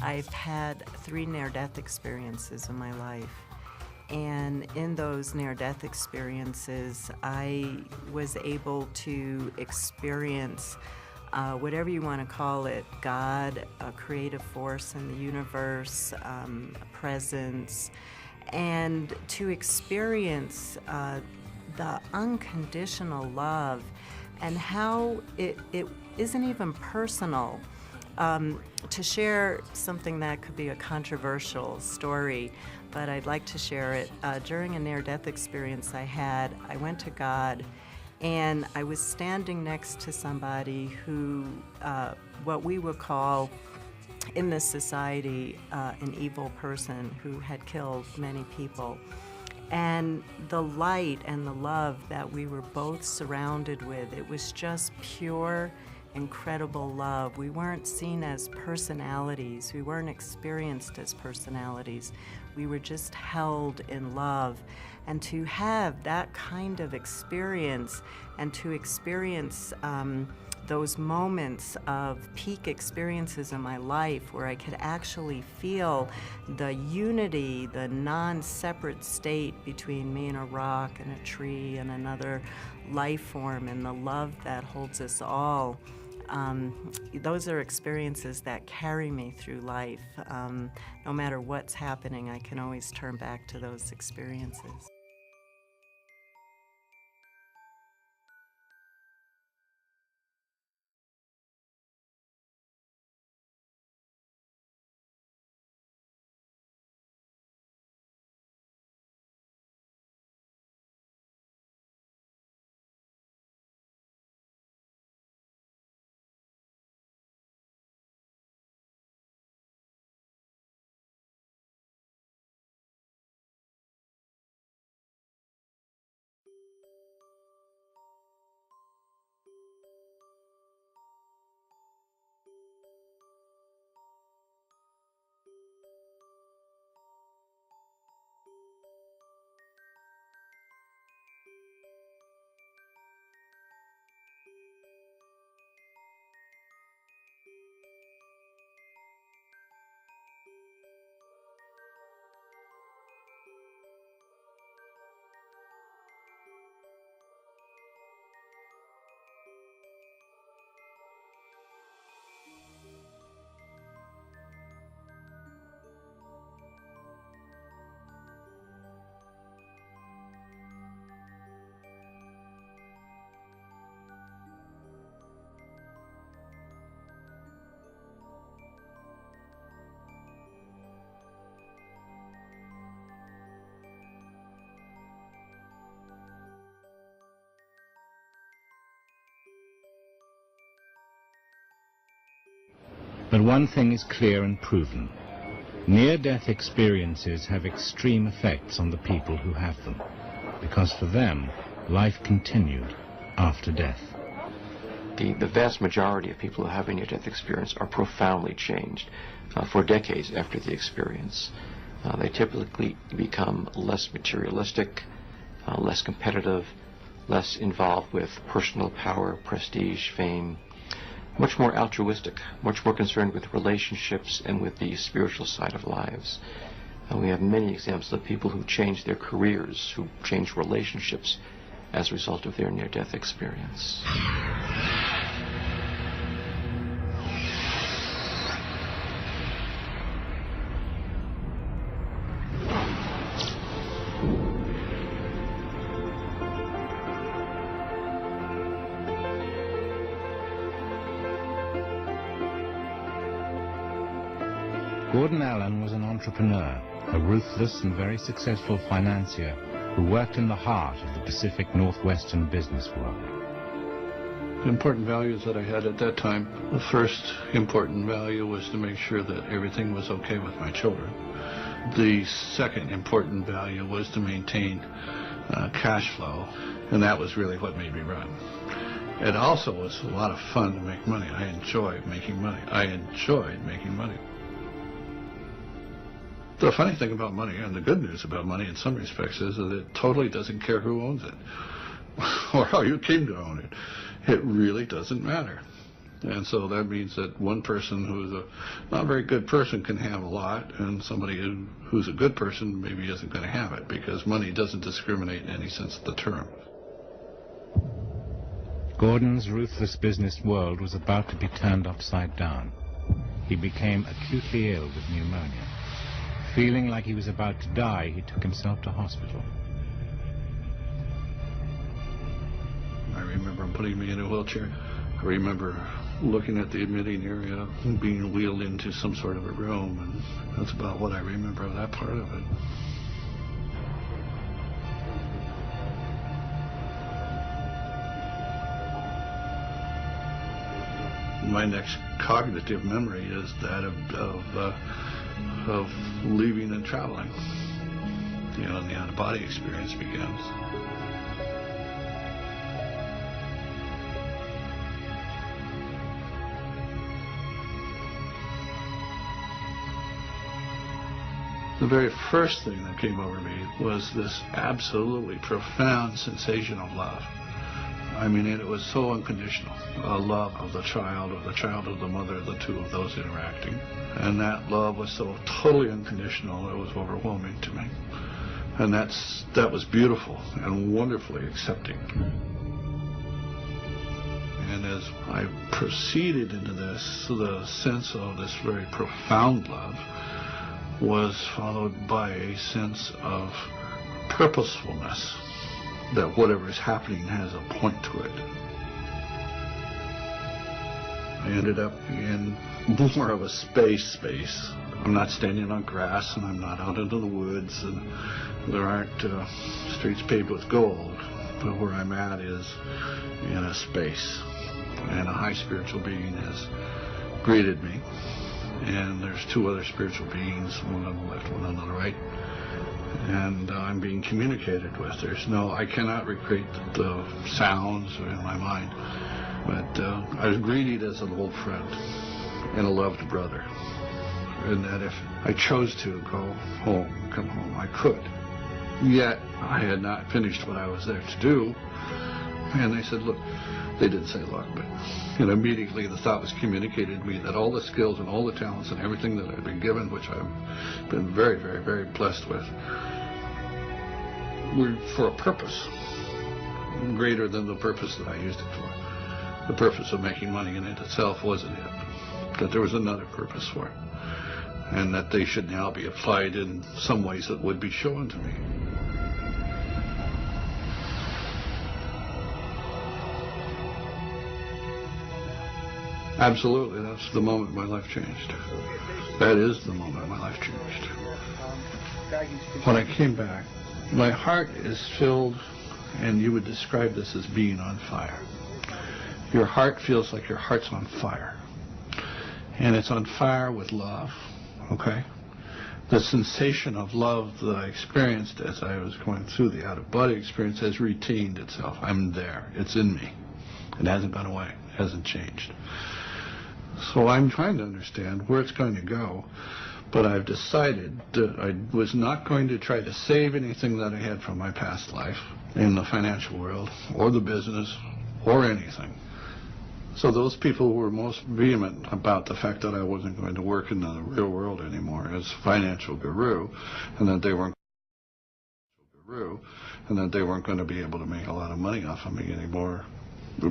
I've had 3 near-death experiences in my life. And in those near-death experiences, I was able to experience whatever you want to call it, God, a creative force in the universe, a presence, and to experience the unconditional love and how it isn't even personal. To share something that could be a controversial story, but I'd like to share it. During a near-death experience I had, I went to God, and I was standing next to somebody who, what we would call in this society, an evil person who had killed many people. And the light and the love that we were both surrounded with, it was just pure, incredible love. We weren't seen as personalities. We weren't experienced as personalities. We were just held in love. And to have that kind of experience and to experience those moments of peak experiences in my life where I could actually feel the unity, the non-separate state between me and a rock and a tree and another life form and the love that holds us all. Those are experiences that carry me through life. No matter what's happening, I can always turn back to those experiences. But one thing is clear and proven. Near-death experiences have extreme effects on the people who have them, because for them, life continued after death. The vast majority of people who have a near-death experience are profoundly changed for decades after the experience. They typically become less materialistic, less competitive, less involved with personal power, prestige, fame, much more altruistic, much more concerned with relationships and with the spiritual side of lives. We have many examples of people who changed their careers, who changed relationships as a result of their near-death experience. Gordon Allen was an entrepreneur, a ruthless and very successful financier who worked in the heart of the Pacific Northwestern business world. The important values that I had at that time, the first important value was to make sure that everything was okay with my children. The second important value was to maintain cash flow, and that was really what made me run. It also was a lot of fun to make money. I enjoyed making money. The funny thing about money, and the good news about money in some respects, is that it totally doesn't care who owns it or how you came to own it. It really doesn't matter. And so that means that one person who's a not very good person can have a lot, and somebody who's a good person maybe isn't going to have it, because money doesn't discriminate in any sense of the term. Gordon's ruthless business world was about to be turned upside down. He became acutely ill with pneumonia. Feeling like he was about to die, he took himself to hospital. I remember him putting me in a wheelchair. I remember looking at the admitting area and being wheeled into some sort of a room, and that's about what I remember of that part of it. My next cognitive memory is that of leaving and traveling. You know, and the out-of-body experience begins. The very first thing that came over me was this absolutely profound sensation of love. I mean, it was so unconditional. A love of the child, or the child of the mother, the two of those interacting. And that love was so totally unconditional, it was overwhelming to me. And that was beautiful and wonderfully accepting. And as I proceeded into this, the sense of this very profound love was followed by a sense of purposefulness, that whatever is happening has a point to it. I ended up in more of a space. I'm not standing on grass, and I'm not out into the woods, and there aren't streets paved with gold, but where I'm at is in a space, and a high spiritual being has greeted me, and there's two other spiritual beings, one on the left, one on the right, and I'm being communicated with. I cannot recreate the sounds in my mind, but I was greeted as an old friend and a loved brother, and that if I chose to go home, come home, I could. Yet I had not finished what I was there to do, and they said, look, they didn't say look, but immediately the thought was communicated to me that all the skills and all the talents and everything that I've been given, which I've been very, very, very blessed with, were for a purpose greater than the purpose that I used it for. The purpose of making money in it itself wasn't it, that there was another purpose for it, and that they should now be applied in some ways that would be shown to me. Absolutely, that's the moment my life changed. That is the moment my life changed. When I came back, my heart is filled, and you would describe this as being on fire. Your heart feels like your heart's on fire. And it's on fire with love, okay? The sensation of love that I experienced as I was going through the out-of-body experience has retained itself. I'm there. It's in me. It hasn't gone away. It hasn't changed. So I'm trying to understand where it's going to go, but I've decided that I was not going to try to save anything that I had from my past life in the financial world or the business or anything. So those people who were most vehement about the fact that I wasn't going to work in the real world anymore as financial guru, and that they weren't going to be able to make a lot of money off of me anymore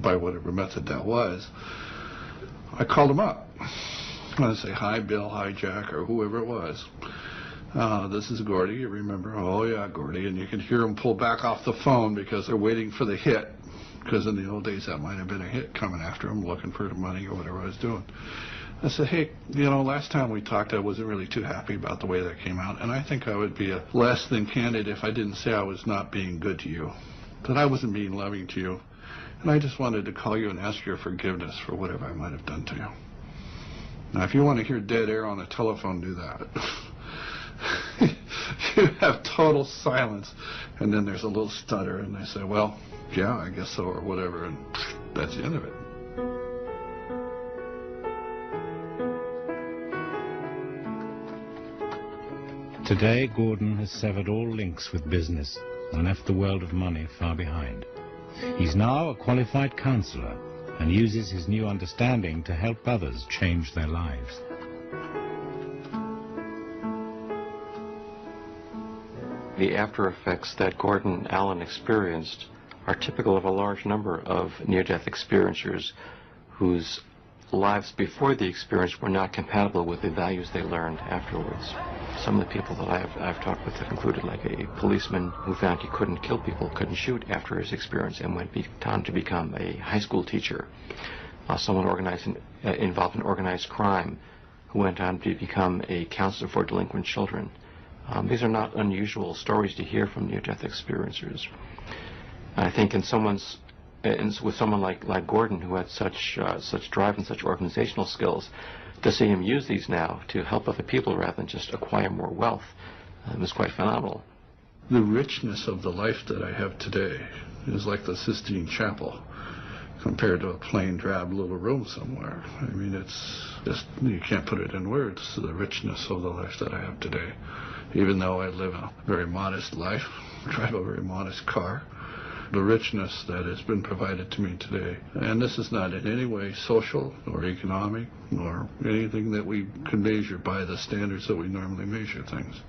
by whatever method that was, I called them up. I say, hi, Bill, hi, Jack, or whoever it was. This is Gordy, you remember? Oh, yeah, Gordy. And you can hear them pull back off the phone because they're waiting for the hit, because in the old days that might have been a hit coming after them, looking for the money or whatever I was doing. I said, hey, last time we talked, I wasn't really too happy about the way that came out, and I think I would be less than candid if I didn't say I was not being good to you, that I wasn't being loving to you. And I just wanted to call you and ask your forgiveness for whatever I might have done to you. Now, if you want to hear dead air on a telephone, do that. You have total silence, and then there's a little stutter, and they say, well, yeah, I guess so, or whatever, and that's the end of it. Today, Gordon has severed all links with business and left the world of money far behind. He's now a qualified counselor, and uses his new understanding to help others change their lives. The after effects that Gordon Allen experienced are typical of a large number of near-death experiencers whose lives before the experience were not compatible with the values they learned afterwards. Some of the people that I've talked with have included like a policeman who found he couldn't kill people, couldn't shoot after his experience, and went on to become a high school teacher. Someone involved in organized crime who went on to become a counselor for delinquent children. These are not unusual stories to hear from near-death experiencers. I think with someone like Gordon, who had such drive and such organizational skills, to see him use these now to help other people rather than just acquire more wealth was quite phenomenal. The richness of the life that I have today is like the Sistine Chapel compared to a plain, drab little room somewhere. I mean, it's just, you can't put it in words, the richness of the life that I have today. Even though I live a very modest life, drive a very modest car, the richness that has been provided to me today. And this is not in any way social or economic or anything that we can measure by the standards that we normally measure things.